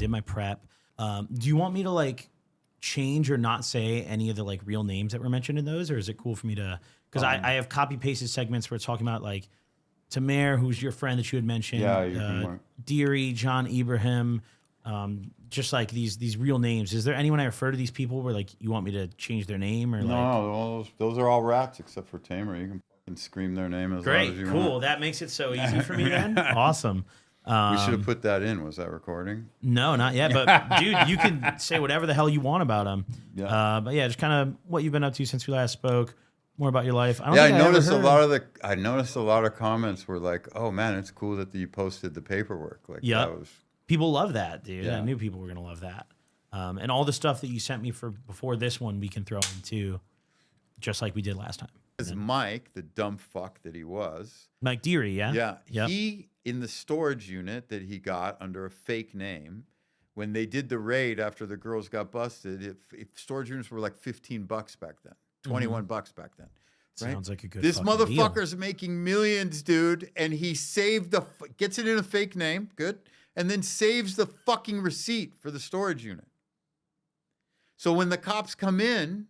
did my prep. Do you want me to like change or not say any of the like real names that were mentioned in those, or is it cool for me to? Because I have copy pasted segments where it's talking about like Tamer, who's your friend that you had mentioned, Yeah, you can Deary, John Ibrahim, just like these real names. Is there anyone I refer to these people where like you want me to change their name or like? No, those are all rats except for Tamer. You can fucking scream their name as loud as you want. Great, cool. That makes it so easy for me then. Awesome. We should have put that in. Was that recording? No, not yet. But dude, you can say whatever the hell you want about them. Yeah. But yeah, just kind of what you've been up to since we last spoke. More about your life. I noticed a lot of comments were like, "Oh man, it's cool that you posted the paperwork." Like, yeah, that was... people love that, dude. Yeah. I knew people were gonna love that. And all the stuff that you sent me for before this one, we can throw into, just like we did last time. Because Mike, the dumb fuck that he was, Mike Deary, yeah, yeah, yep. He in the storage unit that he got under a fake name. When they did the raid after the girls got busted, if storage units were like $15 back then. $21 back then. Right? Sounds like a good. This motherfucker's deal. making millions, dude, and he gets it in a fake name, good, and then saves the fucking receipt for the storage unit. So when the cops come in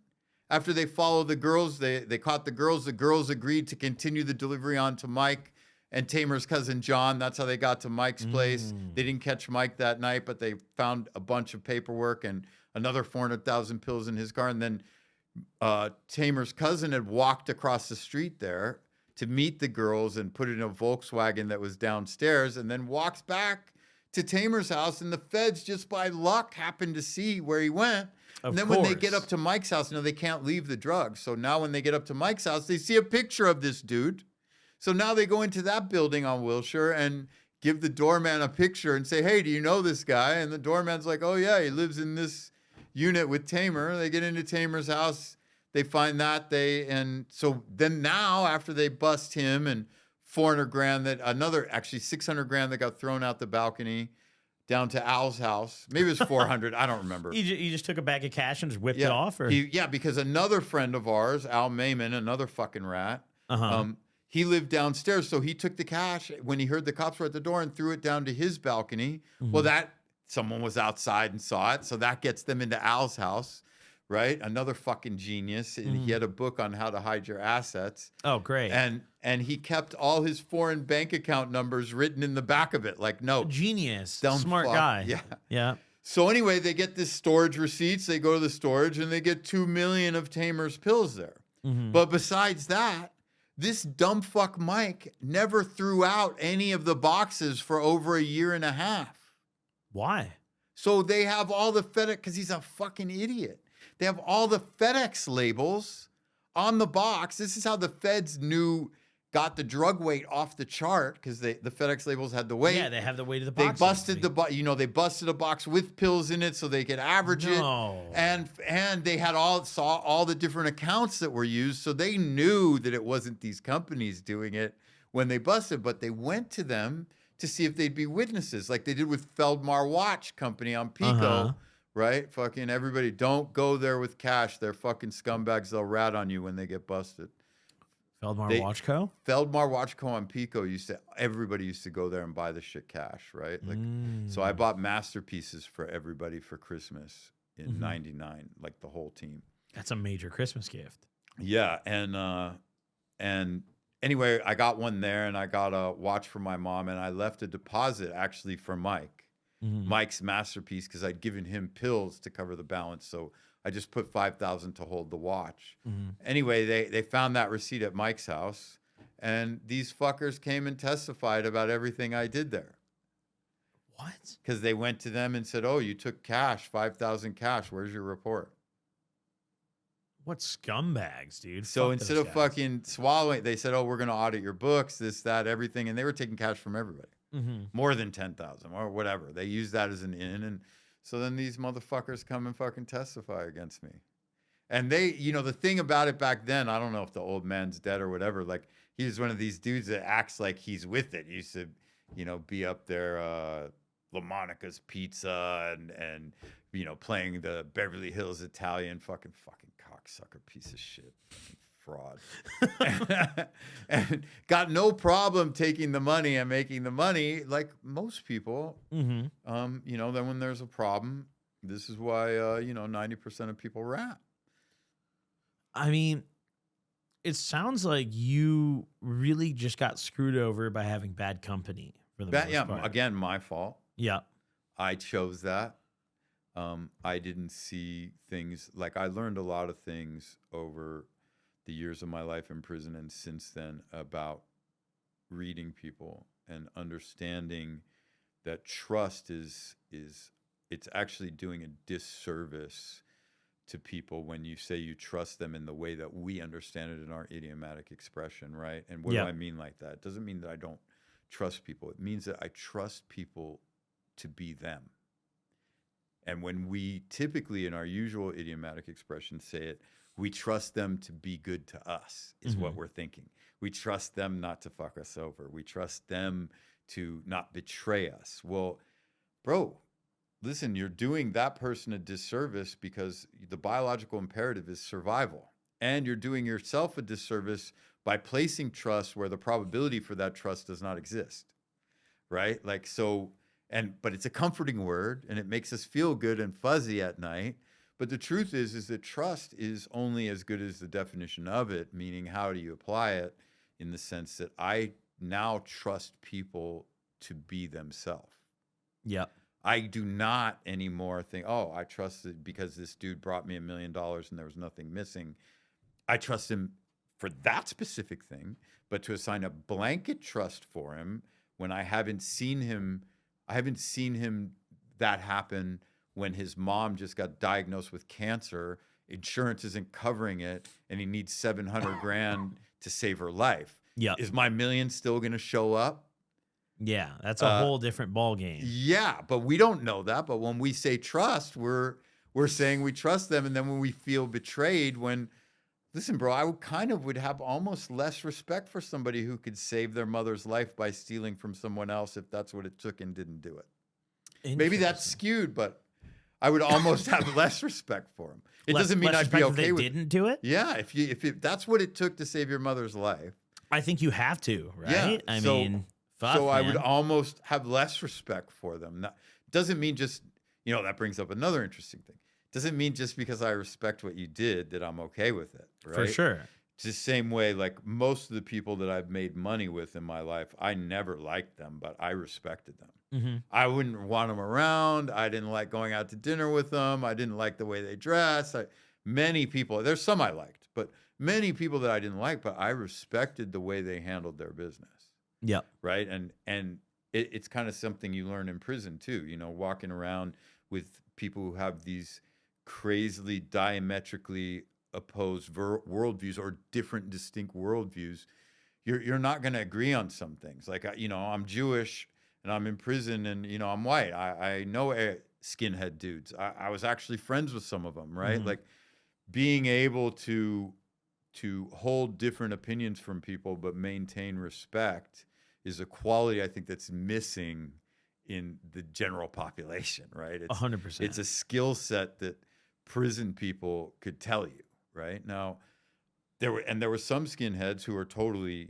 after they follow the girls, they caught the girls. The girls agreed to continue the delivery on to Mike and Tamer's cousin John. That's how they got to Mike's place. They didn't catch Mike that night, but they found a bunch of paperwork and another 400,000 pills in his car, and then. Tamer's cousin had walked across the street there to meet the girls and put it in a Volkswagen that was downstairs, and then walks back to Tamer's house, and the feds just by luck happened to see where he went. And then when they get up to Mike's house, they can't leave the drugs. So now when they get up to Mike's house, they see a picture of this dude. So now they go into that building on Wilshire and give the doorman a picture and say, "Hey, do you know this guy?" And the doorman's like, "Oh yeah, he lives in this unit with Tamer." They get into Tamer's house, they find that and so then now after they bust him and 400 grand actually 600 grand that got thrown out the balcony down to Al's house. Maybe it was 400. I don't remember. You just took a bag of cash and just whipped it off, or because another friend of ours, Al Mayman, another fucking rat, he lived downstairs, so he took the cash when he heard the cops were at the door and threw it down to his balcony. Well, someone was outside and saw it, so that gets them into Al's house, right? Another fucking genius. And he had a book on how to hide your assets. Oh, great. And he kept all his foreign bank account numbers written in the back of it. Like, no. Genius. Smart guy. Yeah. Yeah. So anyway, they get this storage receipts. They go to the storage and they get 2 million of Tamer's pills there. But besides that, this dumb fuck Mike never threw out any of the boxes for over a year and a half. Why? So they have all the FedEx, because he's a fucking idiot. They have all the FedEx labels on the box. This is how the feds got the drug weight off the chart, because the FedEx labels had the weight. Yeah, they have the weight of the box. They busted they busted a box with pills in it so they could average it. And they had saw all the different accounts that were used, so they knew that it wasn't these companies doing it when they busted, but they went to them to see if they'd be witnesses, like they did with Feldmar Watch Company on Pico, right? Fucking everybody, don't go there with cash. They're fucking scumbags. They'll rat on you when they get busted. Feldmar Watch Co? Feldmar Watch Co. on Pico everybody used to go there and buy the shit cash, right? Like, so I bought masterpieces for everybody for Christmas in '99, like the whole team. That's a major Christmas gift. Yeah, and anyway, I got one there, and I got a watch for my mom, and I left a deposit actually for Mike, Mike's masterpiece, because I'd given him pills to cover the balance. So I just put $5,000 to hold the watch. Anyway, they found that receipt at Mike's house, and these fuckers came and testified about everything I did there. What? Because they went to them and said, "Oh, you took cash, 5,000 cash. Where's your report?" What scumbags, dude? So instead of fucking swallowing, they said, "Oh, we're going to audit your books, this, that, everything." And they were taking cash from everybody. More than 10,000 or whatever. They used that as an in. And so then these motherfuckers come and fucking testify against me. And they, the thing about it back then, I don't know if the old man's dead or whatever. Like, he was one of these dudes that acts like he's with it. He used to, be up there, La Monica's Pizza and playing the Beverly Hills Italian fucking cocksucker piece of shit. fraud. And got no problem taking the money and making the money like most people. Mm-hmm. You know, then when there's a problem, this is why, 90% of people rat. I mean, it sounds like you really just got screwed over by having bad company for the most part. Again, my fault. Yeah. I chose that. I didn't see things like I learned a lot of things over the years of my life in prison and since then about reading people and understanding that trust is it's actually doing a disservice to people when you say you trust them in the way that we understand it in our idiomatic expression, right? And what do I mean like that? It doesn't mean that I don't trust people. It means that I trust people to be them. And when we typically in our usual idiomatic expression say it, we trust them to be good to us is what we're thinking. We trust them not to fuck us over. We trust them to not betray us. Well, bro, listen, you're doing that person a disservice because the biological imperative is survival. And you're doing yourself a disservice by placing trust where the probability for that trust does not exist. Right? Like, so, but it's a comforting word and it makes us feel good and fuzzy at night. But the truth is that trust is only as good as the definition of it, meaning how do you apply it in the sense that I now trust people to be themselves. Yeah. I do not anymore think, oh, I trusted because this dude brought me $1 million and there was nothing missing. I trust him for that specific thing, but to assign a blanket trust for him when I haven't seen him that happen when his mom just got diagnosed with cancer, insurance isn't covering it, and he needs $700,000 to save her life. Yeah. Is my $1 million still going to show up? Yeah, that's a whole different ball game. Yeah, but we don't know that. But when we say trust, we're saying we trust them, and then when we feel betrayed, listen, bro, I would have almost less respect for somebody who could save their mother's life by stealing from someone else if that's what it took and didn't do it. Maybe that's skewed, but I would almost have less respect for him. It doesn't mean I'd be okay with. Didn't do it. Yeah, if that's what it took to save your mother's life, I think you have to, right? Yeah, I mean, fuck, so I man. would almost have less respect for them. Doesn't mean just that brings up another interesting thing. Doesn't mean just because I respect what you did that I'm okay with it. Right? For sure. It's the same way, like most of the people that I've made money with in my life, I never liked them, but I respected them. Mm-hmm. I wouldn't want them around. I didn't like going out to dinner with them. I didn't like the way they dress. Many people, there's some I liked, but many people that I didn't like, but I respected the way they handled their business. Yeah. Right. And it's kind of something you learn in prison too, walking around with people who have these crazily diametrically opposed worldviews or different distinct worldviews. You're not going to agree on some things. Like, I'm Jewish and I'm in prison and, I'm white. I know skinhead dudes. I was actually friends with some of them, right? Mm-hmm. Like being able to hold different opinions from people but maintain respect is a quality I think that's missing in the general population, right? It's 100%. It's a skill set that prison people could tell you, right? Now, there were some skinheads who are totally,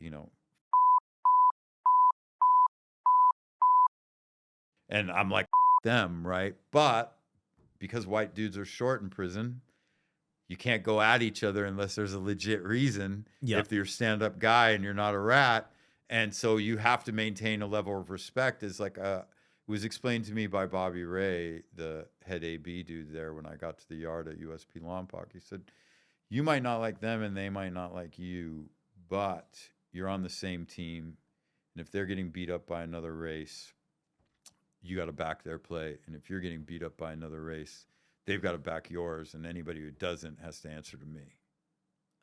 and I'm like them, right? But because white dudes are short in prison, you can't go at each other unless there's a legit reason. Yep. If you're a stand-up guy and you're not a rat, and so you have to maintain a level of respect. Is like it was explained to me by Bobby Ray, the head AB dude there, when I got to the yard at USP Lompoc. He said, "You might not like them, and they might not like you, but you're on the same team, and if they're getting beat up by another race, you got to back their play, and if you're getting beat up by another race, they've got to back yours, and anybody who doesn't has to answer to me."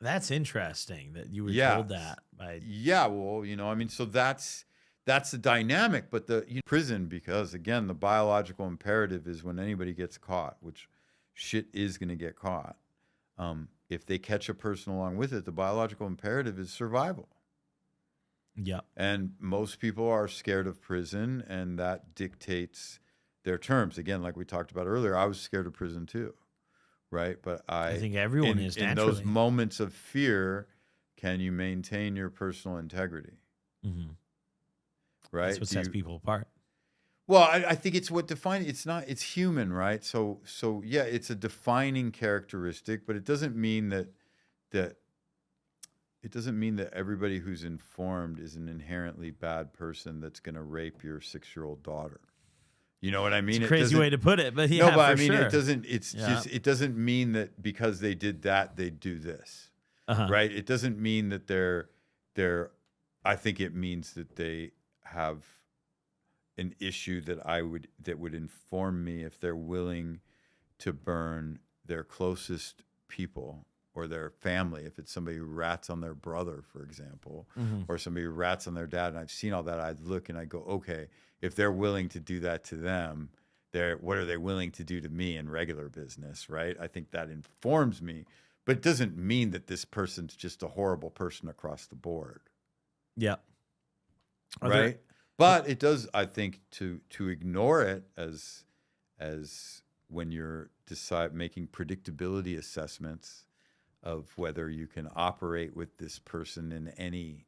That's interesting that you were told that. Yeah, well, so that's the dynamic, but prison, because again, the biological imperative is when anybody gets caught, which shit is going to get caught. If they catch a person along with it, the biological imperative is survival. Yeah. And most people are scared of prison, and that dictates their terms. Again, like we talked about earlier, I was scared of prison too. Right. But I think everyone is in naturally. those moments of fear, can you maintain your personal integrity? Mm-hmm. Right? That's what sets people apart. Well, I think it's what defines. It's human, right? So yeah, it's a defining characteristic, but it doesn't mean that it doesn't mean that everybody who's informed is an inherently bad person that's going to rape your 6-year-old daughter. You know what I mean? It's a crazy way to put it, but yeah, no, but for I mean, sure. it doesn't. It's just it doesn't mean that because they did that, they do this, right? It doesn't mean that they're. I think it means that they have an issue that would inform me if they're willing to burn their closest people or their family. If it's somebody who rats on their brother, for example, or somebody who rats on their dad, and I've seen all that, I'd look and I go, okay, if they're willing to do that to them, what are they willing to do to me in regular business, right? I think that informs me, but it doesn't mean that this person's just a horrible person across the board. Yeah. Right? But it does, I think, to ignore it as when you're making predictability assessments of whether you can operate with this person in any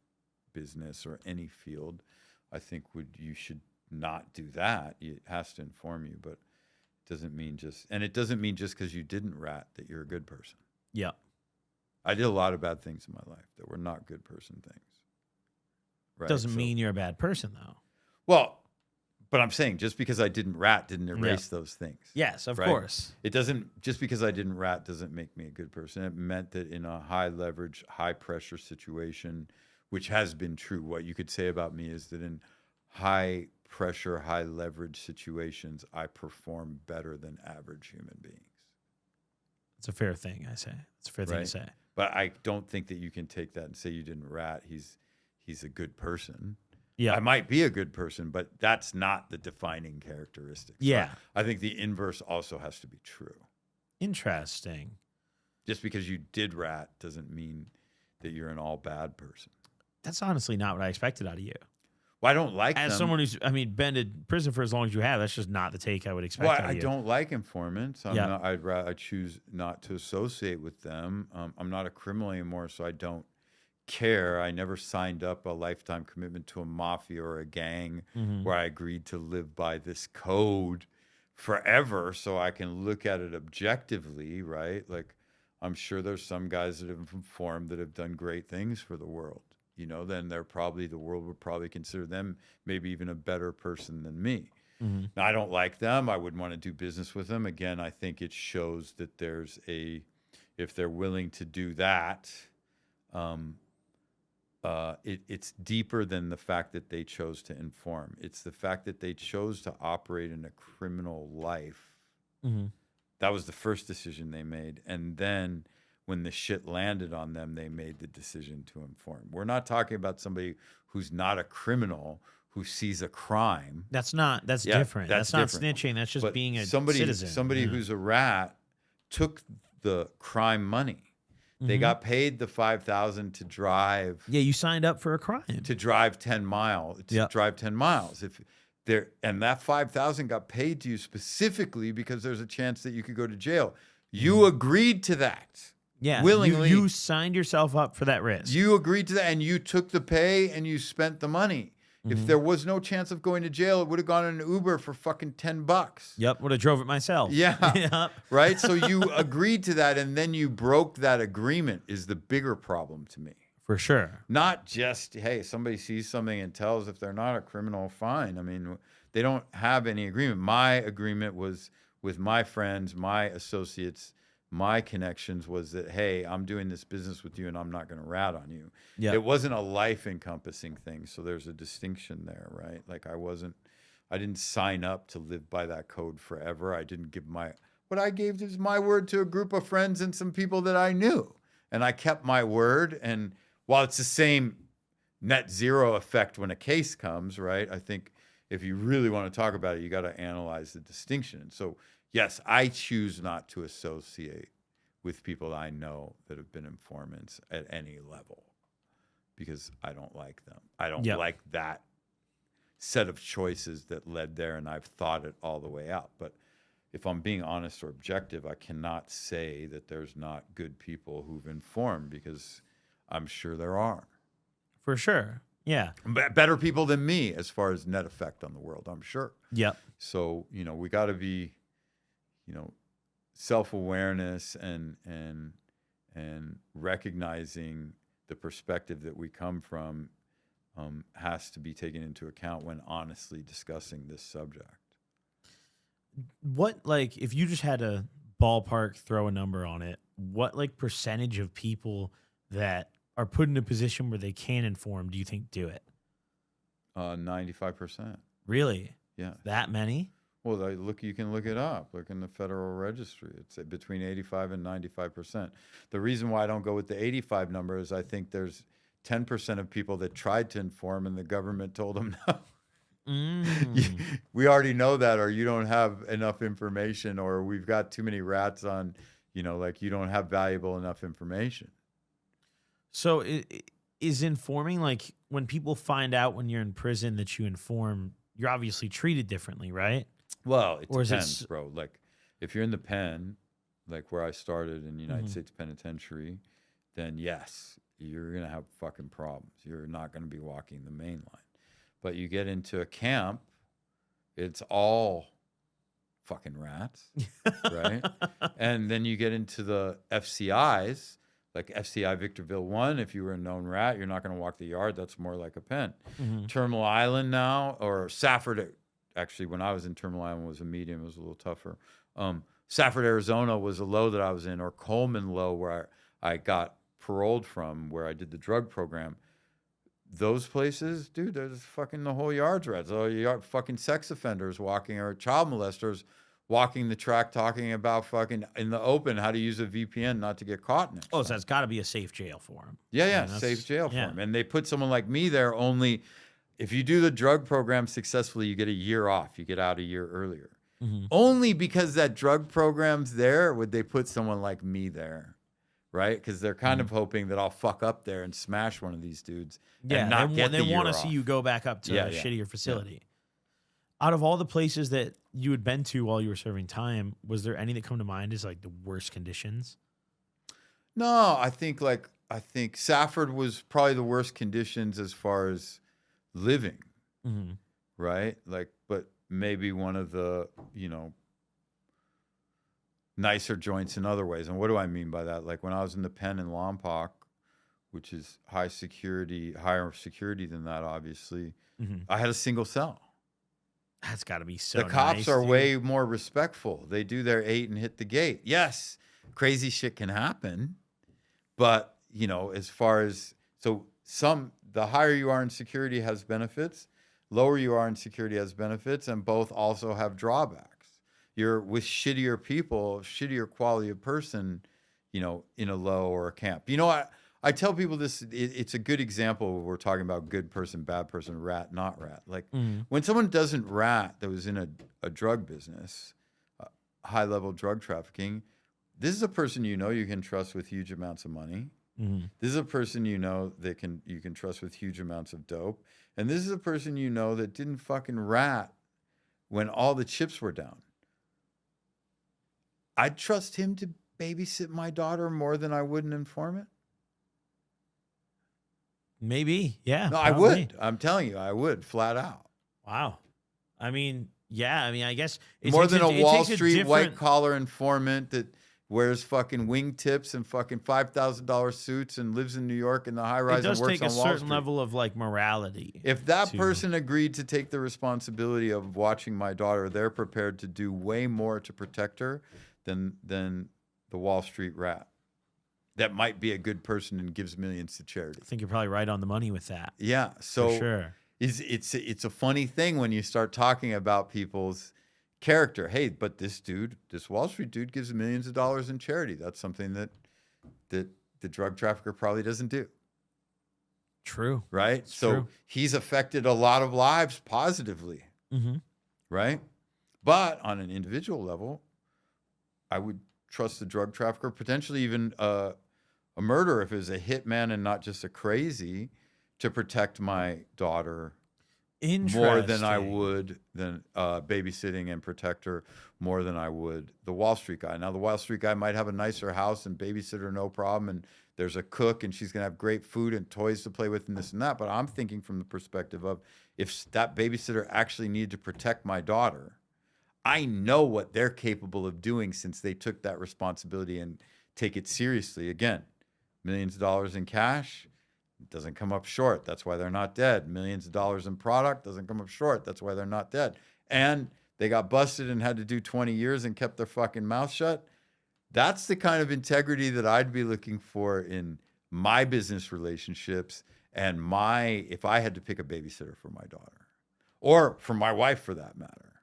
business or any field, I think you should not do that. It has to inform you, but it doesn't mean just because you didn't rat that you're a good person. Yeah. I did a lot of bad things in my life that were not good person things. Right? Doesn't mean you're a bad person, though. Well, but I'm saying just because I didn't rat didn't erase those things. Yes, of course. It doesn't, just because I didn't rat doesn't make me a good person. It meant that in a high leverage, high pressure situation, which has been true, what you could say about me is that in high pressure, high leverage situations, I perform better than average human beings. It's a fair thing, I say. It's a fair thing to say. But I don't think that you can take that and say you didn't rat. He's a good person. Yeah. I might be a good person, but that's not the defining characteristic. Yeah. So I think the inverse also has to be true. Interesting. Just because you did rat doesn't mean that you're an all bad person. That's honestly not what I expected out of you. Well, I don't like as them. Someone who's, been to prison for as long as you have. That's just not the take I would expect out of you. I don't like informants. I choose not to associate with them. I'm not a criminal anymore, so I don't care. I never signed up a lifetime commitment to a mafia or a gang where I agreed to live by this code forever so I can look at it objectively, right? Like, I'm sure there's some guys that have informed that have done great things for the world. You know, then the world would probably consider them maybe even a better person than me. Now, I don't like them. I wouldn't want to do business with them. Again, I think it shows that if they're willing to do that, it's deeper than the fact that they chose to inform. It's the fact that they chose to operate in a criminal life. That was the first decision they made. And then when the shit landed on them, they made the decision to inform. We're not talking about somebody who's not a criminal who sees a crime. That's different. That's not snitching. That's just being a citizen. Somebody who's a rat took the crime money. They got paid the $5,000 to drive. Yeah, you signed up for a crime. To drive 10 miles. Drive 10 miles. And that $5,000 got paid to you specifically because there's a chance that you could go to jail. You agreed to that. Yeah, willingly. You signed yourself up for that risk. You agreed to that, and you took the pay, and you spent the money. If there was no chance of going to jail, it would have gone in an Uber for fucking $10. Yep, would have drove it myself. Yeah, yep. Right? So you agreed to that, and then you broke that agreement is the bigger problem to me. For sure. Not just, hey, somebody sees something and tells if they're not a criminal, fine. I mean, they don't have any agreement. My agreement was with my friends, my associates, my connections was that, hey, I'm doing this business with you and I'm not going to rat on you. Yep. It wasn't a life encompassing thing. So there's a distinction there, right? Like I didn't sign up to live by that code forever. I didn't give what I gave is my word to a group of friends and some people that I knew. And I kept my word. And while it's the same net zero effect when a case comes, right? I think if you really want to talk about it, you got to analyze the distinction. So yes, I choose not to associate with people I know that have been informants at any level because I don't like them. I don't like that set of choices that led there, and I've thought it all the way out. But if I'm being honest or objective, I cannot say that there's not good people who've informed because I'm sure there are. For sure. Yeah. Better people than me as far as net effect on the world, I'm sure. Yep. So, we got to be, self-awareness and recognizing the perspective that we come from has to be taken into account when honestly discussing this subject. What, like, if you just had a ballpark, throw a number on it, what, like, percentage of people that are put in a position where they can inform do you think do it? 95%. Really? Yeah. That many? Well, you can look it up. Look in the Federal Registry. It's between 85 and 95%. The reason why I don't go with the 85 number is I think there's 10% of people that tried to inform and the government told them no. We already know that, or you don't have enough information, or we've got too many rats on, like you don't have valuable enough information. So is informing, like, when people find out when you're in prison that you inform, you're obviously treated differently, right? Well, it Or is it depends, bro. Like, if you're in the pen, like where I started in the United States Penitentiary, then yes, you're going to have fucking problems. You're not going to be walking the main line. But you get into a camp, it's all fucking rats, right? And then you get into the FCIs, like FCI Victorville 1, if you were a known rat, you're not going to walk the yard. That's more like a pen. Terminal Island now, or Safford, actually, when I was in Terminal Island was a medium. It was a little tougher. Safford, Arizona was a low that I was in, or Coleman low where I got paroled from, where I did the drug program. Those places, dude, there's fucking the whole yard's rats. Oh, you got fucking sex offenders walking, or child molesters walking the track talking about fucking in the open how to use a VPN not to get caught next Oh, time. so that's got to be a safe jail for them. Yeah, safe jail for them. And they put someone like me there only if you do the drug program successfully, you get a year off. You get out a year earlier. Only because that drug program's there would they put someone like me there, right? Because they're kind of hoping that I'll fuck up there and smash one of these dudes. Yeah, and not get they the year want to off. see you go back up to a shittier facility. Out of all the places that you had been to while you were serving time, was there any that come to mind as like the worst conditions? No, I think Safford was probably the worst conditions as far as living, right? Like, but maybe one of the, nicer joints in other ways. And what do I mean by that? Like when I was in the pen in Lompoc, which is higher security than that, obviously, I had a single cell. That's got to be so The cops nice, are dude. way more respectful. They do their 8 and hit the gate. Yes, crazy shit can happen. But, as far as, the higher you are in security has benefits, lower you are in security has benefits, and both also have drawbacks. You're with shittier people, shittier quality of person, in a low or a camp. I tell people this, it's a good example. We're talking about good person, bad person, rat, not rat. Like when someone doesn't rat that was in a drug business, high-level drug trafficking, this is a person you can trust with huge amounts of money. This is a person that you can trust with huge amounts of dope. And this is a person that didn't fucking rat when all the chips were down. I'd trust him to babysit my daughter more than I would an informant. Maybe, yeah. No, probably. I would. I'm telling you, I would, flat out. Wow. I mean, yeah. I mean, I guess it More takes than a Wall Street different... white-collar informant that wears fucking wingtips and fucking $5,000 suits and lives in New York in the high-rise and works on Wall Street. It does take a certain level of, like, morality. If that person agreed to take the responsibility of watching my daughter, they're prepared to do way more to protect her than the Wall Street rat. That might be a good person and gives millions to charity. I think you're probably right on the money with that. Yeah, so for sure. It's a funny thing when you start talking about people's character. Hey, but this Wall Street dude gives millions of dollars in charity. That's something that the drug trafficker probably doesn't do. True. Right? It's so true. He's affected a lot of lives positively. Right? But on an individual level, I would trust the drug trafficker, potentially even a murderer if it was a hitman and not just a crazy, to protect my daughter more than I would babysitting and protector more than I would the Wall Street guy. Now, the Wall Street guy might have a nicer house and babysitter, no problem, and there's a cook and she's going to have great food and toys to play with and this and that. But I'm thinking from the perspective of if that babysitter actually needed to protect my daughter, I know what they're capable of doing since they took that responsibility and take it seriously. Again, millions of dollars in cash. Doesn't come up short. That's why they're not dead. Millions of dollars in product doesn't come up short. That's why they're not dead. And they got busted and had to do 20 years and kept their fucking mouth shut. That's the kind of integrity that I'd be looking for in my business relationships and if I had to pick a babysitter for my daughter or for my wife for that matter.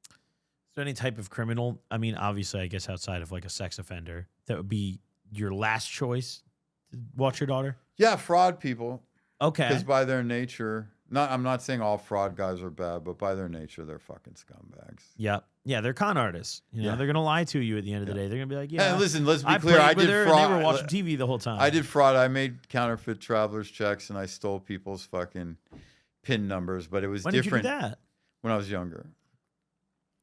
Is there any type of criminal? I mean, obviously, I guess outside of like a sex offender, that would be your last choice to watch your daughter? Yeah, fraud people. Okay. Because by their nature, I'm not saying all fraud guys are bad, but by their nature, they're fucking scumbags. Yep. Yeah, they're con artists. You know, they're gonna lie to you at the end of the day. They're gonna be like, "Yeah." And listen, let's be clear. I did fraud. And they were watching TV the whole time. I did fraud. I made counterfeit travelers checks, and I stole people's fucking PIN numbers. But it was different. When did you do that? When I was younger.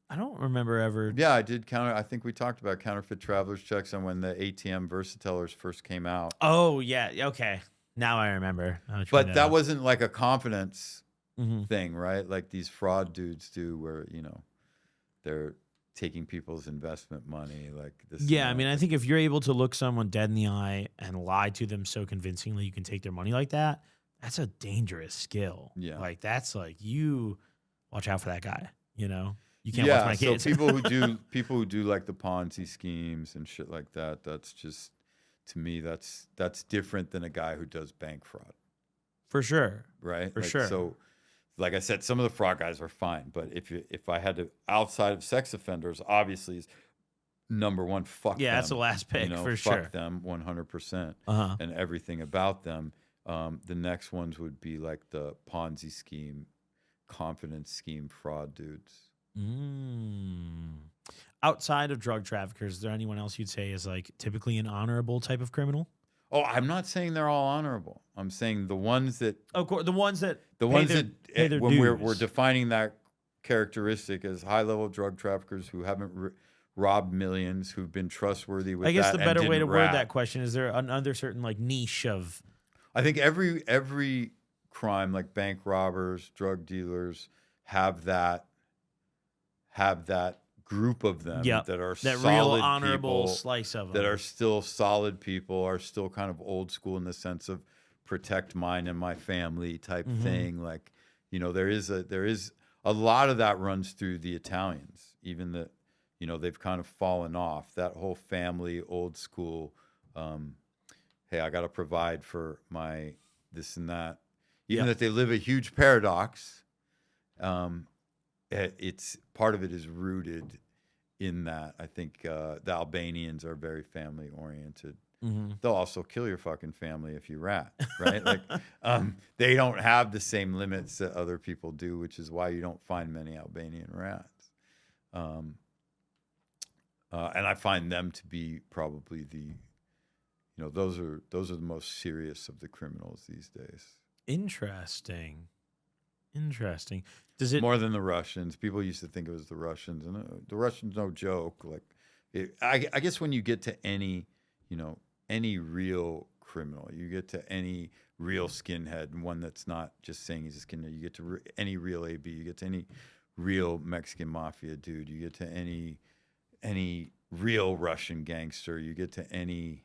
I don't remember ever. Yeah, I did I think we talked about counterfeit travelers checks and when the ATM Versatellers first came out. Oh yeah. Okay. Now I remember. But that wasn't like a confidence thing, right? Like these fraud dudes do, where they're taking people's investment money, like this. Yeah, I mean, I think if you're able to look someone dead in the eye and lie to them so convincingly, you can take their money like that. That's a dangerous skill. Yeah, like that's like you watch out for that guy. You know. You can't watch my kids. So people who do like the Ponzi schemes and shit like that, that's just, to me, that's different than a guy who does bank fraud. For sure. Right? For sure. So like I said, some of the fraud guys are fine, but if I had to, outside of sex offenders, obviously is number one, fuck them. Yeah, that's the last pick for sure. Fuck them 100% and everything about them. The next ones would be like the Ponzi scheme, confidence scheme fraud dudes. Outside of drug traffickers, is there anyone else you'd say is like typically an honorable type of criminal? Oh, I'm not saying they're all honorable. I'm saying the ones that, of course, the ones that when we're defining that characteristic as high-level drug traffickers who haven't robbed millions, who've been trustworthy with that. I guess the better way to word that question is there another certain like niche of. I think every crime, like bank robbers, drug dealers, have that group of them that are that solid real honorable people, slice of them that are still solid people, are still kind of old school in the sense of protect mine and my family type thing. Like, there is a lot of that runs through the Italians, even that, they've kind of fallen off that whole family, old school. Hey, I got to provide for my this and that, even that they live a huge paradox. It's part of it is rooted in that. I think the Albanians are very family oriented. They'll also kill your fucking family if you rat, right? Like they don't have the same limits that other people do, which is why you don't find many Albanian rats. And I find them to be probably those are the most serious of the criminals these days. Interesting. Does it more than the Russians? People used to think it was the Russians, and the Russians, no joke. Like, I guess when you get to any real criminal, you get to any real skinhead, and one that's not just saying he's a skinhead. You get to any real AB. You get to any real Mexican mafia dude. You get to any real Russian gangster. You get to any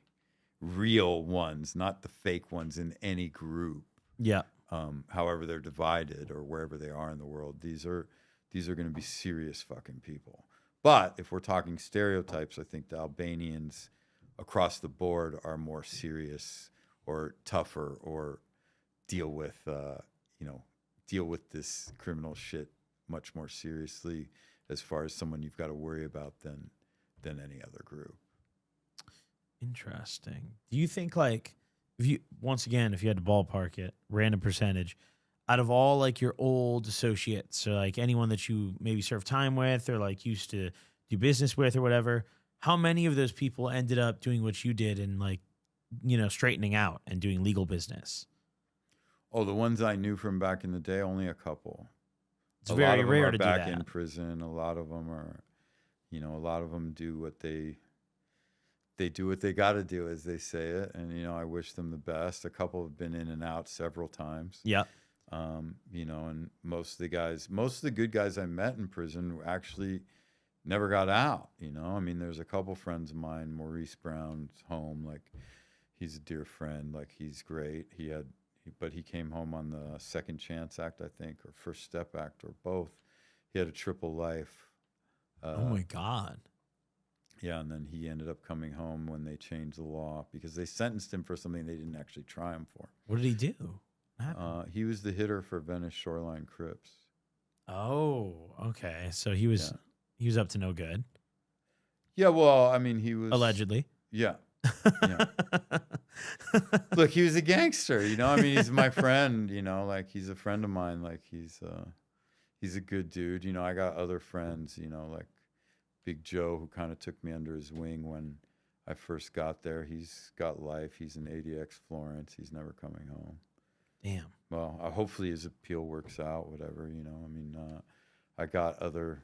real ones, not the fake ones in any group. Yeah. However they're divided or wherever they are in the world, these are going to be serious fucking people. But if we're talking stereotypes, I think the Albanians across the board are more serious or tougher or deal with this criminal shit much more seriously as far as someone you've got to worry about than any other group. Interesting. Do you think if you had to ballpark it, random percentage, out of all like your old associates or like anyone that you maybe served time with or like used to do business with or whatever, how many of those people ended up doing what you did and like, straightening out and doing legal business? Oh, the ones I knew from back in the day, only a couple. It's very rare to do back that. in prison. A lot of them are, a lot of them do what they do what they got to do, as they say it. And, I wish them the best. A couple have been in and out several times. Yeah. And most of the good guys I met in prison actually never got out. I mean, there's a couple friends of mine, Maurice Brown's home, like he's a dear friend, like he's great. But he came home on the Second Chance Act, I think, or First Step Act, or both. He had a triple life. Oh my God. Yeah, and then he ended up coming home when they changed the law because they sentenced him for something they didn't actually try him for. What did he do? He was the hitter for Venice Shoreline Crips. Oh, okay. So he was up to no good. Yeah, well, I mean, he was allegedly. Yeah. Yeah. Look, he was a gangster, I mean, he's my friend, like he's a friend of mine, like he's a good dude. I got other friends, like Big Joe, who kind of took me under his wing when I first got there. He's got life. He's in ADX Florence. He's never coming home. Damn. Well, hopefully his appeal works out, whatever, I mean, I got other,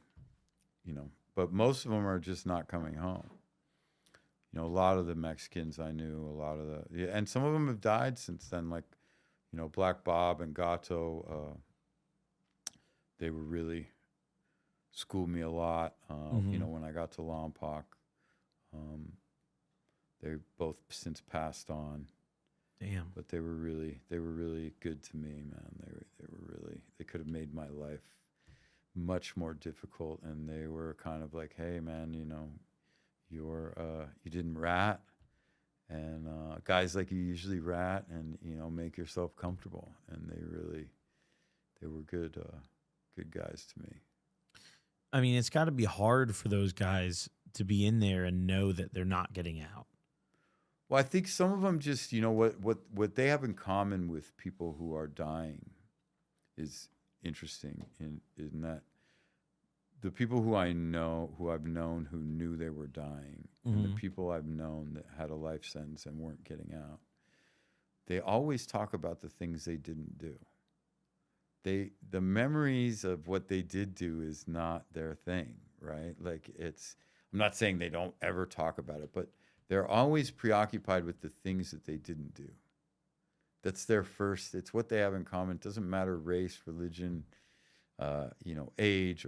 but most of them are just not coming home. A lot of the Mexicans I knew, and some of them have died since then, like, Black Bob and Gato, they were really schooled me a lot, when I got to Lompoc. They both since passed on. Damn. But they were really good to me, man. They could have made my life much more difficult, and they were kind of like, hey, man, you didn't rat, and guys like you usually rat, and make yourself comfortable. And they were good guys to me. I mean, it's got to be hard for those guys to be in there and know that they're not getting out. Well, I think some of them just, what they have in common with people who are dying is interesting in that the people who I've known who knew they were dying, and the people I've known that had a life sentence and weren't getting out, they always talk about the things they didn't do. The memories of what they did do is not their thing, right? Like I'm not saying they don't ever talk about it, but they're always preoccupied with the things that they didn't do. That's it's what they have in common. It doesn't matter race, religion, age,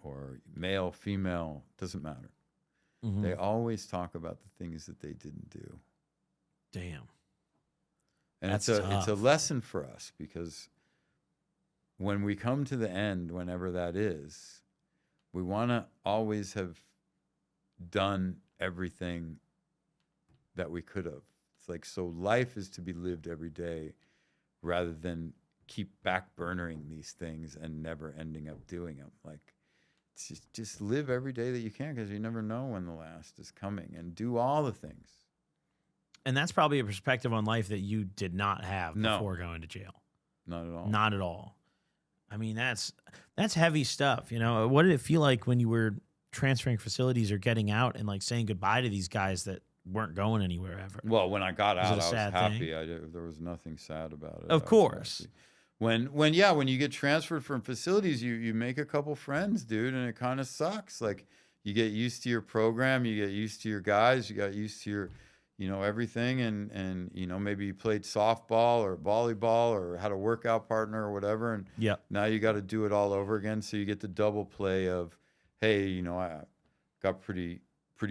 or male, female, doesn't matter. Mm-hmm. They always talk about the things that they didn't do. Damn. And it's a lesson for us, because when we come to the end, whenever that is, we want to always have done everything that we could have. It's like, so life is to be lived every day rather than keep backburnering these things and never ending up doing them. Like, just live every day that you can, because you never know when the last is coming, and do all the things. And that's probably a perspective on life that you did not have before going to jail. Not at all. Not at all. I mean, that's heavy stuff. What did it feel like when you were transferring facilities or getting out and like saying goodbye to these guys that weren't going anywhere ever? Well, when I got out, I was happy. There was nothing sad about it. Of course. When you get transferred from facilities, you make a couple friends, dude, and it kind of sucks. Like, you get used to your program, you get used to your guys, you got used to your, everything, and maybe you played softball or volleyball or had a workout partner or whatever, and now you got to do it all over again. So you get the double play of, hey, I got pretty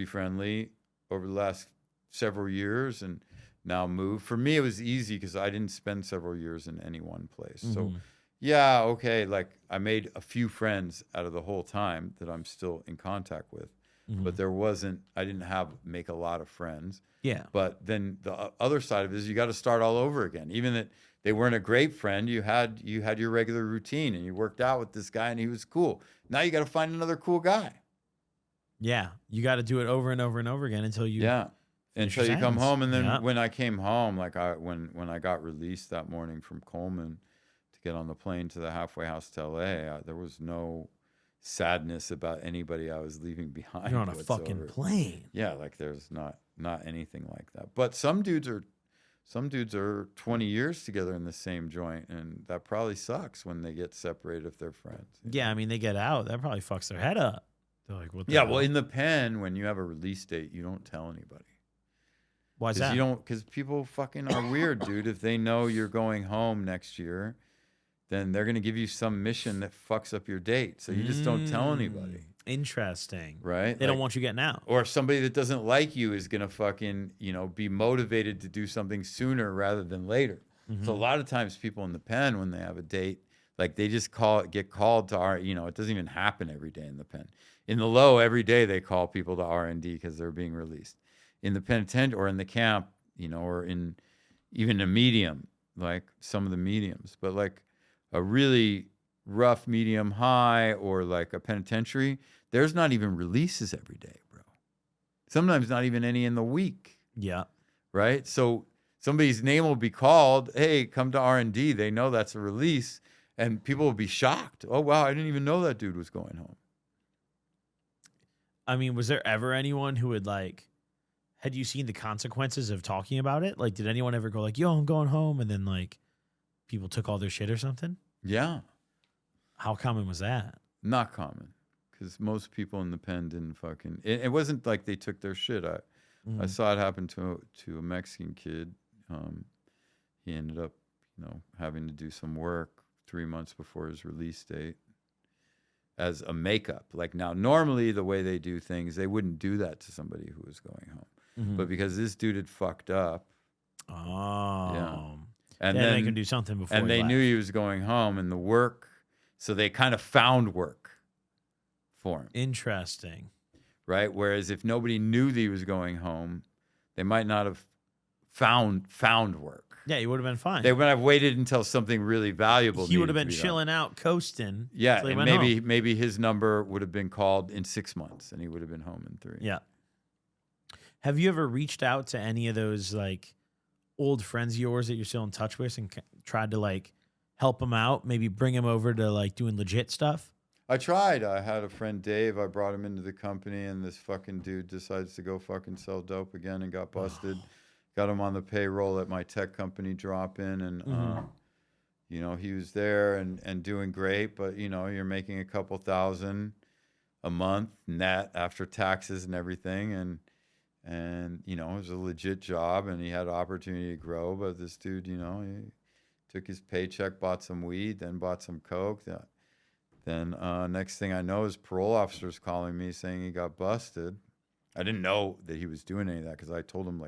friendly over the last several years, and now moved. For me, it was easy because I didn't spend several years in any one place. Mm-hmm. So, yeah, okay, like I made a few friends out of the whole time that I'm still in contact with, but I didn't make a lot of friends. Yeah. But then the other side of it is you got to start all over again. Even that they weren't a great friend, you had your regular routine, and you worked out with this guy and he was cool. Now you got to find another cool guy. Yeah, you got to do it over and over and over again until you until you come home. And then when I came home, like when I got released that morning from Coleman to get on the plane to the halfway house to LA, there was no sadness about anybody I was leaving behind. You're on a fucking plane. Yeah, like there's not anything like that. But some dudes are Some dudes are 20 years together in the same joint, and that probably sucks when they get separated if they're friends. Yeah, I mean, they get out. That probably fucks their head up. They're like, what the Yeah, hell? well, in the pen, when you have a release date, you don't tell anybody. Why's that? Because people fucking are weird, dude. If they know you're going home next year, then they're gonna give you some mission that fucks up your date. So you just don't tell anybody. Interesting. Right? They don't want you getting out. Or if somebody that doesn't like you is gonna fucking, be motivated to do something sooner rather than later. So a lot of times people in the pen, when they have a date, like they just get called to it doesn't even happen every day in the pen. In the low, every day they call people to R&D because they're being released. In the penitentiary or in the camp, or in even a medium, like some of the mediums, but like a really rough medium high or like a penitentiary, there's not even releases every day, bro. Sometimes not even any in the week. Yeah. Right? So somebody's name will be called, hey, come to R&D. They know that's a release, and people will be shocked. Oh, wow, I didn't even know that dude was going home. I mean, was there ever anyone who would had you seen the consequences of talking about it? Like, did anyone ever go like, yo, I'm going home, and then like people took all their shit or something? Yeah. How common was that? Not common, because most people in the pen didn't fucking. It wasn't like they took their shit. I saw it happen to a Mexican kid. He ended up, having to do some work 3 months before his release date as a makeup. Like now, normally the way they do things, they wouldn't do that to somebody who was going home. But because this dude had fucked up. Oh. Yeah. And then then they can do something before. And they knew he was going home, and the work, so they kind of found work for him. Interesting. Right? Whereas if nobody knew that he was going home, they might not have found work. Yeah, he would have been fine. They would have waited until something really valuable. He would have been to be chilling out, coasting. Yeah, and maybe his number would have been called in 6 months, and he would have been home in 3. Yeah. Have you ever reached out to any of those old friends of yours that you're still in touch with and tried to help them out? Maybe bring them over to doing legit stuff? I tried. I had a friend, Dave. I brought him into the company, and this fucking dude decides to go fucking sell dope again and got busted. Got him on the payroll at my tech company, Drop-In, and he was there and doing great. But you're making a couple $1,000 a month net after taxes and everything, and it was a legit job, and he had opportunity to grow. But this dude, he took his paycheck, bought some weed, then bought some coke. Then next thing I know is parole officers calling me saying he got busted. I didn't know that he was doing any of that because I told him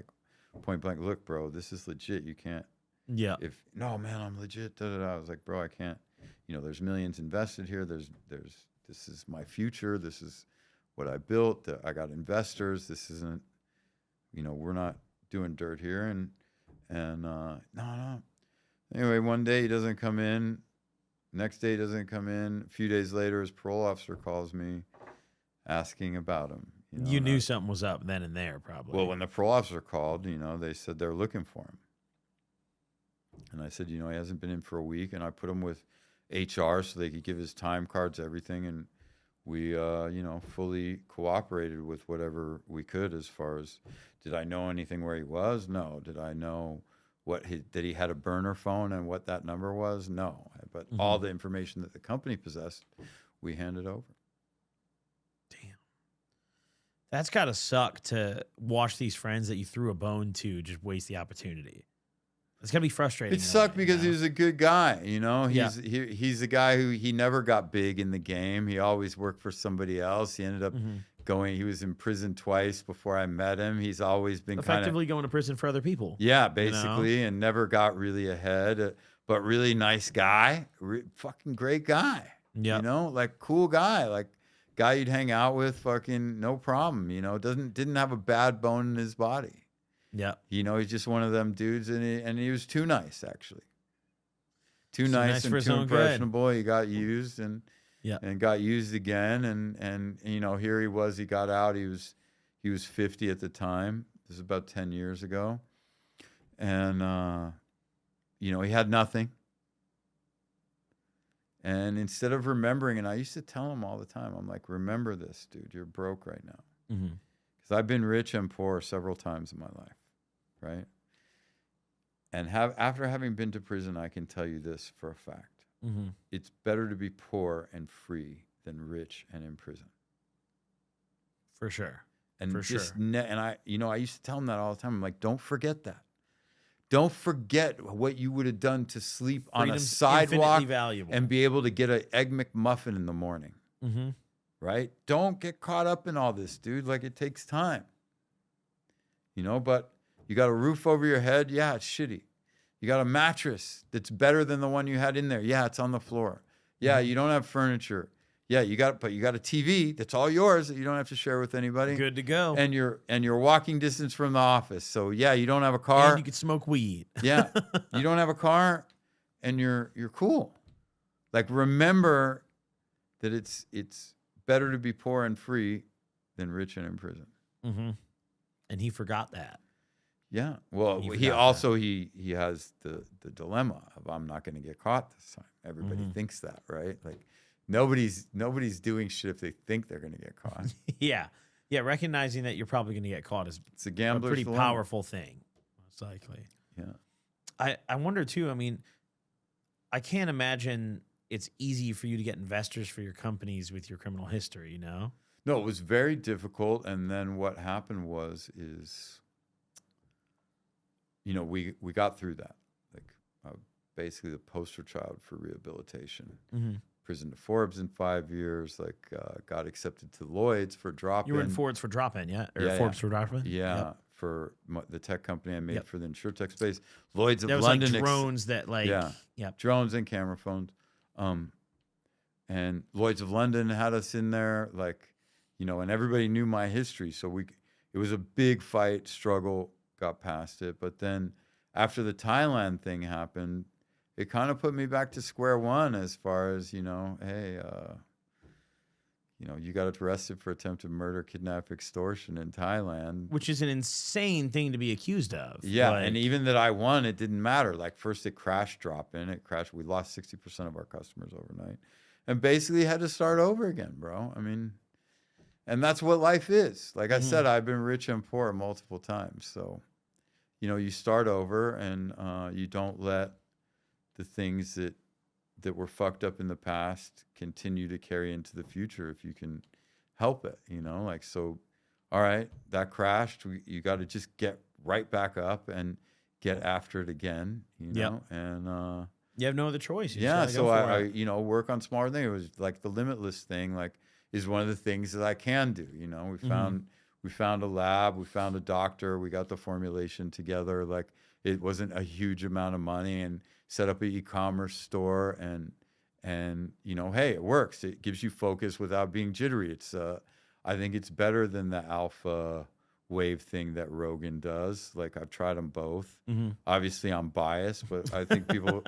point blank, look, bro, this is legit. You can't. Yeah. No, man, I'm legit. Da, da, da. I was like, bro, I can't. There's millions invested here. This is my future. This is what I built. I got investors. This isn't. We're not doing dirt here. And no. Anyway, one day he doesn't come in. Next day he doesn't come in. A few days later, his parole officer calls me asking about him. You knew something was up then and there, probably. Well, when the parole officer called, they said they're looking for him. And I said, he hasn't been in for a week. And I put him with HR so they could give his time cards, everything. And we, fully cooperated with whatever we could as far as, did I know anything where he was? No. Did I know that he had a burner phone and what that number was? No. But all the information that the company possessed, we handed over. Damn. That's got to suck to watch these friends that you threw a bone to just waste the opportunity. It's going to be frustrating. It sucked because he was a good guy, He's a guy who he never got big in the game. He always worked for somebody else. He ended up he was in prison twice before I met him. He's always been effectively going to prison for other people. Yeah, basically, and never got really ahead. But really nice guy, fucking great guy. Yeah, cool guy, guy you'd hang out with, fucking no problem. Didn't have a bad bone in his body. Yeah, he's just one of them dudes, and he was too nice actually. Too nice and too impressionable. Good. He got used and got used again, and here he was. He got out. He was 50 at the time. This is about 10 years ago, and he had nothing. And instead of remembering, and I used to tell him all the time, I'm like, remember this, dude, you're broke right now. Because I've been rich and poor several times in my life, right? And after having been to prison, I can tell you this for a fact. Mm-hmm. It's better to be poor and free than rich and in prison. For sure. And For just sure. and I used to tell them that all the time. I'm like, don't forget that. Don't forget what you would have done to sleep on a Freedom's sidewalk infinitely valuable. and be able to get an Egg McMuffin in the morning. Mm-hmm. Right? Don't get caught up in all this, dude. Like, it takes time. But you got a roof over your head. Yeah, it's shitty. You got a mattress that's better than the one you had in there. Yeah, it's on the floor. Yeah, you don't have furniture. Yeah, but you got a TV that's all yours that you don't have to share with anybody. Good to go. And you're walking distance from the office. So yeah, you don't have a car. And you can smoke weed. Yeah, you don't have a car, and you're cool. Like, remember that it's better to be poor and free than rich and in prison. Mm-hmm. And he forgot that. Yeah. Well, he has the dilemma of, I'm not going to get caught this time. Everybody thinks that, right? Like, nobody's doing shit if they think they're going to get caught. Yeah. Recognizing that you're probably going to get caught is It's a gambler's pretty dilemma. powerful thing, most likely. Yeah. I wonder too. I mean, I can't imagine it's easy for you to get investors for your companies with your criminal history. No, it was very difficult. And then what happened is, we got through that. Like, basically the poster child for rehabilitation. Mm-hmm. Prison to Forbes in 5 years. Like, got accepted to Lloyd's for drop-in. You were in Forbes for drop-in, yeah? Or Forbes for drop-in? Yeah, Yep. for the tech company I made for the insurtech space. Lloyd's of There was London. like drones that like, drones and camera phones. And Lloyd's of London had us in there, like, and everybody knew my history. So it was a big fight, struggle, got past it. But then after the Thailand thing happened, it kind of put me back to square one as far as, hey, you got arrested for attempted murder, kidnap, extortion in Thailand. which is an insane thing to be accused of. Yeah, Like, and even that I won, it didn't matter. Like, first it crashed, drop-in. It crashed. We lost 60% of our customers overnight. And basically had to start over again, bro. I mean, and that's what life is. Like I said, I've been rich and poor multiple times. So, you start over, and you don't let the things that were fucked up in the past continue to carry into the future if you can help it, like, so, all right, that crashed. You got to just get right back up and get after it again, and you have no other choice. You yeah. just So gotta go for it. I work on smaller things. It was like the limitless thing, like, is one of the things that I can do. We found a lab, we found a doctor, we got the formulation together. Like, it wasn't a huge amount of money, and set up an e-commerce store, and hey, it works. It gives you focus without being jittery. It's I think it's better than the alpha wave thing that Rogan does. Like, I've tried them both. Obviously I'm biased, but I think people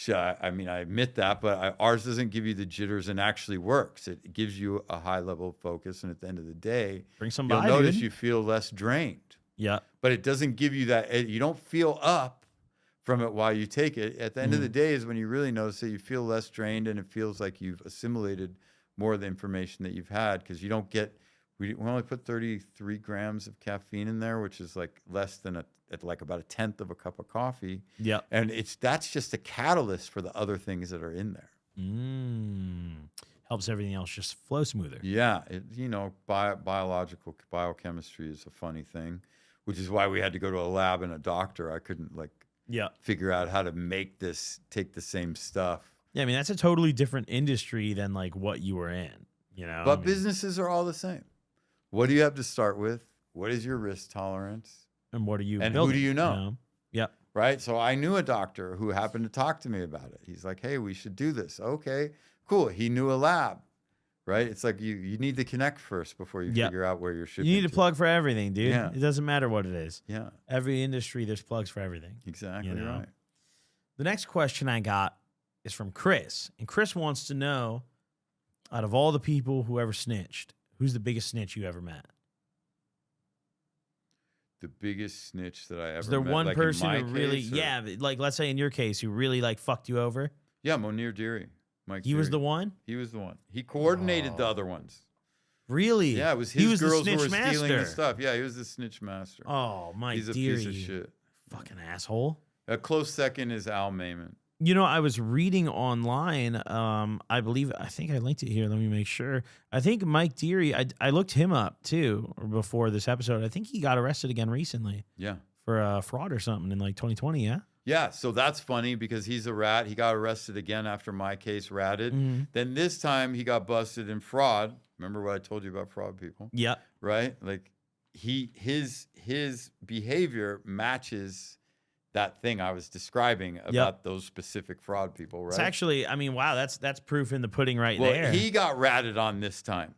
I mean, I admit that, but ours doesn't give you the jitters and actually works. It gives you a high level of focus, and at the end of the day, Bring some you'll by, notice dude. you feel less drained. Yeah. But it doesn't give you that. You don't feel up from it while you take it. At the end of the day is when you really notice that you feel less drained, and it feels like you've assimilated more of the information that you've had, because you don't get. We only put 33 grams of caffeine in there, which is like less than like about a tenth of a cup of coffee. Yeah. And that's just a catalyst for the other things that are in there. Helps everything else just flow smoother. Yeah. Biological biochemistry is a funny thing, which is why we had to go to a lab and a doctor. I couldn't figure out how to take the same stuff. Yeah. I mean, that's a totally different industry than like what you were in, But businesses are all the same. What do you have to start with? What is your risk tolerance? And what are you And building, who do you know? Yep. Right? So I knew a doctor who happened to talk to me about it. He's like, hey, we should do this. Okay, cool. He knew a lab, right? It's like you need to connect first before you figure out where you're shipping. You need a plug for everything, dude. Yeah. It doesn't matter what it is. Yeah. Every industry, there's plugs for everything. Exactly right. The next question I got is from Chris. And Chris wants to know, out of all the people who ever snitched, who's the biggest snitch you ever met? The biggest snitch that I ever met. Is there one like person in who my really, case, or- like let's say in your case, who really like fucked you over? Yeah, Monir Deary. Mike He was Deary. the one? He was the one. He coordinated the other ones. Really? Yeah, it was He his was the girls who were snitch stealing the master. stuff. Yeah, he was the snitch master. Oh, Mike He's a Deary. piece of shit. Fucking asshole. A close second is Al Mayman. You know, I was reading online. I think I linked it here. Let me make sure. I think Mike Deary. I looked him up too before this episode. I think he got arrested again recently. Yeah. For fraud or something in like 2020. Yeah. Yeah. So that's funny because he's a rat. He got arrested again after my case ratted. Mm-hmm. Then this time he got busted in fraud. Remember what I told you about fraud people? Yeah. Right. Like his behavior matches that thing I was describing about those specific fraud people, right? It's actually, I mean, wow, that's proof in the pudding right well, there. He got ratted on this time.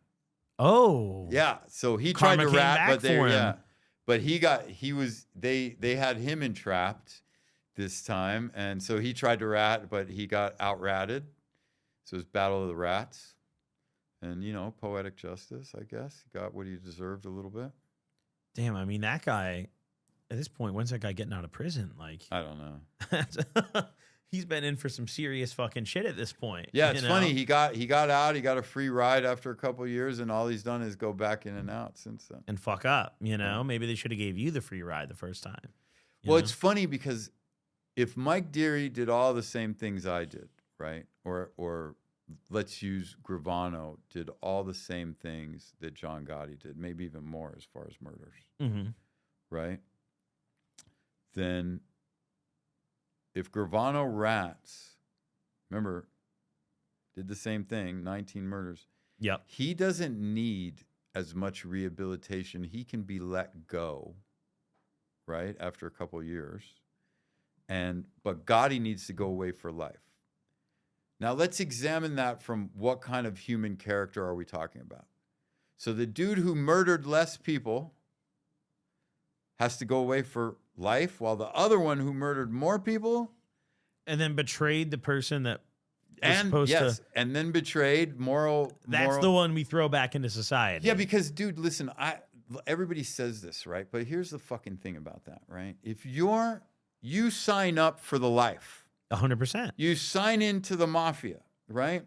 Oh. Yeah. So he Karma tried to came rat, back but for him. but they had him entrapped this time. And so he tried to rat, but he got out-ratted. So it was Battle of the Rats. And, you know, poetic justice, I guess. He got what he deserved a little bit. Damn, I mean, that guy, at this point, when's that guy getting out of prison? Like, I don't know. He's been in for some serious fucking shit at this point. Yeah, it's funny. He got out. He got a free ride after a couple of years, and all he's done is go back in and out since then. And fuck up, you know? Maybe they should have gave you the free ride the first time. Well, it's funny because if Mike Deary did all the same things I did, right? Or let's use Gravano did all the same things that John Gotti did, maybe even more as far as murders, right? Then if Gravano rats, remember, did the same thing, 19 murders. Yep. He doesn't need as much rehabilitation. He can be let go, right, after a couple of years. But Gotti needs to go away for life. Now, let's examine that from what kind of human character are we talking about? So the dude who murdered less people has to go away for life, while the other one who murdered more people and then betrayed the person that was and supposed to. And then betrayed moral. That's the one we throw back into society. Yeah, because dude, listen, everybody says this, right? But here's the fucking thing about that, right? If you sign up for the life. 100%. You sign into the mafia, right?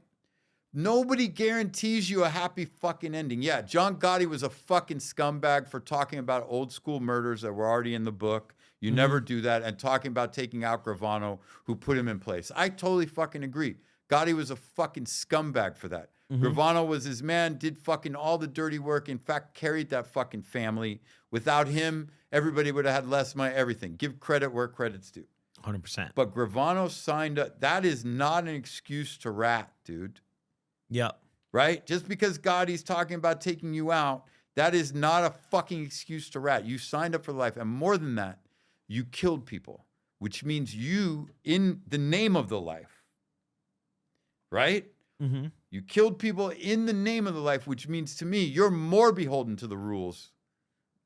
Nobody guarantees you a happy fucking ending. Yeah, John Gotti was a fucking scumbag for talking about old school murders that were already in the book. You never do that. And talking about taking out Gravano, who put him in place. I totally fucking agree. Gotti was a fucking scumbag for that. Gravano was his man, did fucking all the dirty work. In fact, carried that fucking family. Without him, everybody would have had less money, everything. Give credit where credit's due. 100%. But Gravano signed up. That is not an excuse to rat, dude. Yep. Right? Just because Gotti's talking about taking you out, that is not a fucking excuse to rat. You signed up for life. And more than that, you killed people, which means you, in the name of the life, right? You killed people in the name of the life, which means to me, you're more beholden to the rules.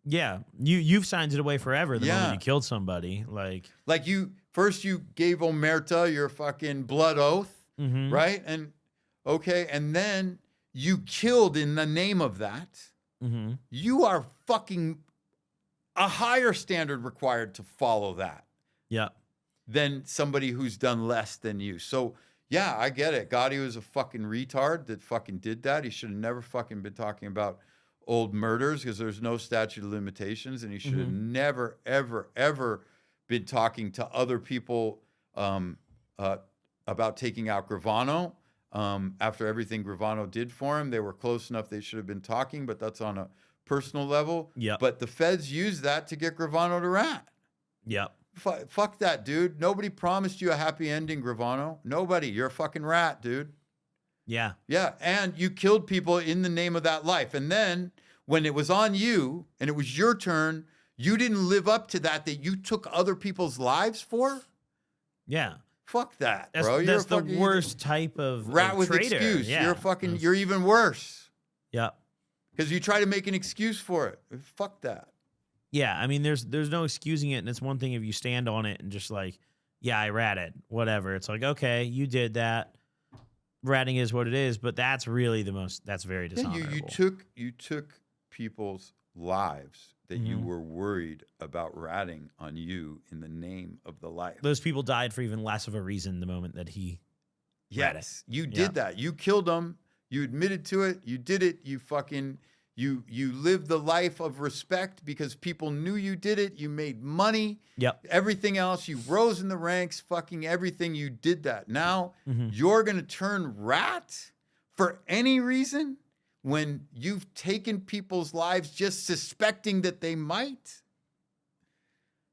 Yeah. You've signed it away forever the moment you killed somebody. Like you gave Omerta your fucking blood oath, right? And okay, and then you killed in the name of that. You are fucking a higher standard required to follow that. Yeah. Than somebody who's done less than you. So yeah, I get it. Gotti was a fucking retard that fucking did that. He should have never fucking been talking about old murders because there's no statute of limitations, and he should have never, ever, ever been talking to other people about taking out Gravano. After everything Gravano did for him, they were close enough they should have been talking, but that's on a personal level. Yep. But the feds used that to get Gravano to rat. Yep. Fuck that, dude. Nobody promised you a happy ending, Gravano. Nobody. You're a fucking rat, dude. Yeah. Yeah, and you killed people in the name of that life. And then when it was on you and it was your turn, you didn't live up to that you took other people's lives for? Yeah. Fuck that, bro. That's the worst type of rat with traitor. excuse. Yeah. You're even worse. Yeah. Because you try to make an excuse for it. Fuck that. Yeah, I mean, there's no excusing it, and it's one thing if you stand on it and just like, yeah, I ratted, whatever. It's like, okay, you did that. Ratting is what it is, but that's really that's very dishonorable. Yeah, you took people's lives that you were worried about ratting on you in the name of the life. Those people died for even less of a reason the moment that he ratted. You did that. You killed them. You admitted to it. You did it. You lived the life of respect because people knew you did it. You made money. Yep. Everything else, you rose in the ranks, fucking everything, you did that. Now you're going to turn rat for any reason when you've taken people's lives just suspecting that they might?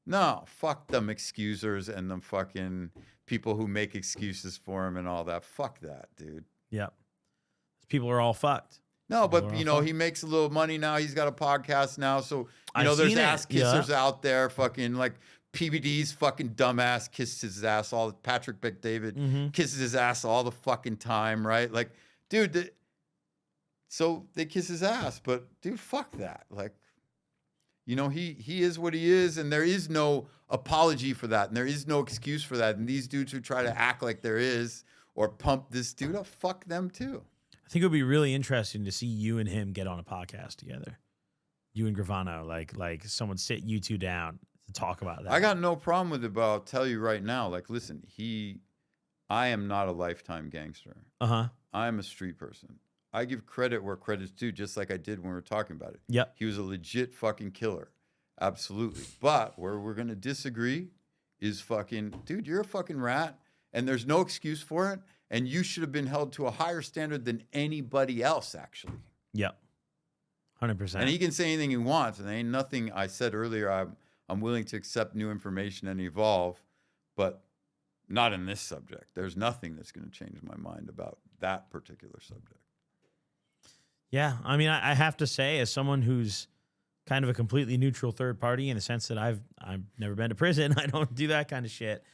No, fuck them excusers and them fucking people who make excuses for him and all that. Fuck that, dude. Yep. People are all fucked. No, but you know, he makes a little money now. He's got a podcast now. So, you know, there's ass kissers out there, fucking like PBD's fucking dumbass kisses his ass all. Patrick Bet-David kisses his ass all the fucking time, right? Like, dude, so they kiss his ass, but dude, fuck that. Like, you know, he is what he is, and there is no apology for that, and there is no excuse for that. And these dudes who try to act like there is or pump this dude up, fuck them too. I think it would be really interesting to see you and him get on a podcast together. You and Gravano, like someone sit you two down to talk about that. I got no problem with it, but I'll tell you right now, like, listen, I am not a lifetime gangster. Uh-huh. I'm a street person. I give credit where credit's due, just like I did when we were talking about it. Yep. He was a legit fucking killer. Absolutely. But where we're going to disagree is fucking, dude, you're a fucking rat, and there's no excuse for it. And you should have been held to a higher standard than anybody else, actually. Yep. 100%. And he can say anything he wants. And there ain't nothing I said earlier. I'm willing to accept new information and evolve, but not in this subject. There's nothing that's going to change my mind about that particular subject. Yeah. I mean, I have to say, as someone who's kind of a completely neutral third party in the sense that I've never been to prison, I don't do that kind of shit.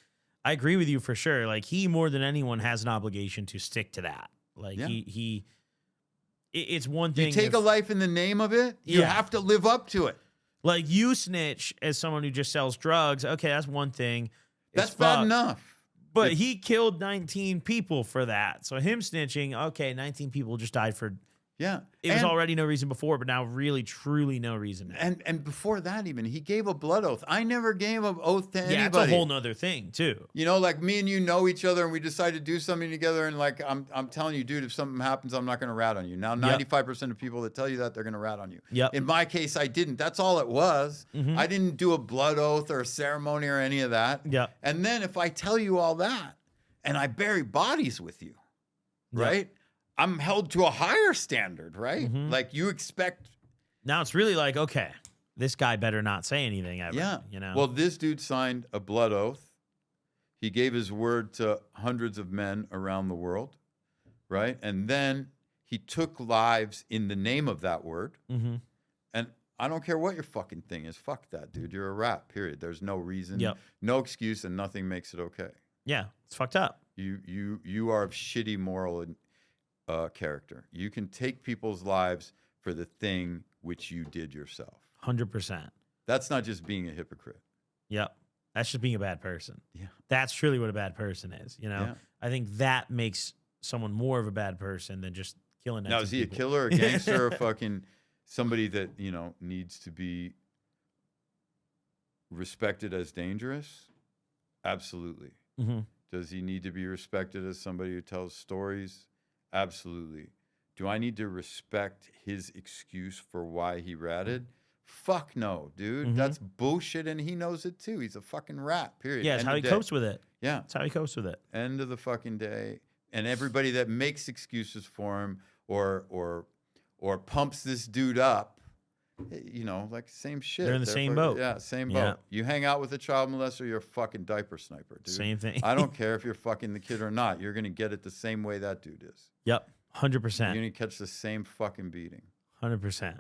I agree with you for sure. Like, he more than anyone has an obligation to stick to that. Like, it's one thing. You take a life in the name of it, you have to live up to it. Like, you snitch as someone who just sells drugs. Okay, that's one thing. That's bad enough. But he killed 19 people for that. So him snitching, okay, 19 people just died for. Yeah. It was already no reason before, but now really, truly no reason now. And before that even, he gave a blood oath. I never gave an oath to anybody. Yeah, it's a whole nother thing, too. You know, like me and you know each other and we decide to do something together, and like I'm telling you, dude, if something happens, I'm not going to rat on you. Now, 95% of people that tell you that, they're going to rat on you. Yep. In my case, I didn't. That's all it was. I didn't do a blood oath or a ceremony or any of that. Yep. And then if I tell you all that and I bury bodies with you, right? I'm held to a higher standard, right? Like, you expect. Now it's really like, okay, this guy better not say anything ever. Yeah. You know? Well, this dude signed a blood oath. He gave his word to hundreds of men around the world, right? And then he took lives in the name of that word. And I don't care what your fucking thing is. Fuck that, dude. You're a rat, period. There's no reason, no excuse, and nothing makes it okay. Yeah, it's fucked up. You are of shitty moral character. You can take people's lives for the thing which you did yourself. 100%. That's not just being a hypocrite. Yep. That's just being a bad person. Yeah. That's truly what a bad person is. You know, Yeah. I think that makes someone more of a bad person than just killing. Now, is he a killer, a gangster, or fucking somebody that, you know, needs to be respected as dangerous? Absolutely. Does he need to be respected as somebody who tells stories? Absolutely. Do I need to respect his excuse for why he ratted? Fuck no, dude. That's bullshit, and he knows it too. He's a fucking rat, period. Yeah, it's how he copes with it. Yeah. It's how he copes with it. End of the fucking day. And everybody that makes excuses for him or pumps this dude up, you know, like, same shit. They're in the same boat. Yeah, same boat. You hang out with a child molester, you're a fucking diaper sniper, dude. Same thing. I don't care if you're fucking the kid or not. You're going to get it the same way that dude is. Yep. 100%. You're going to catch the same fucking beating. 100%.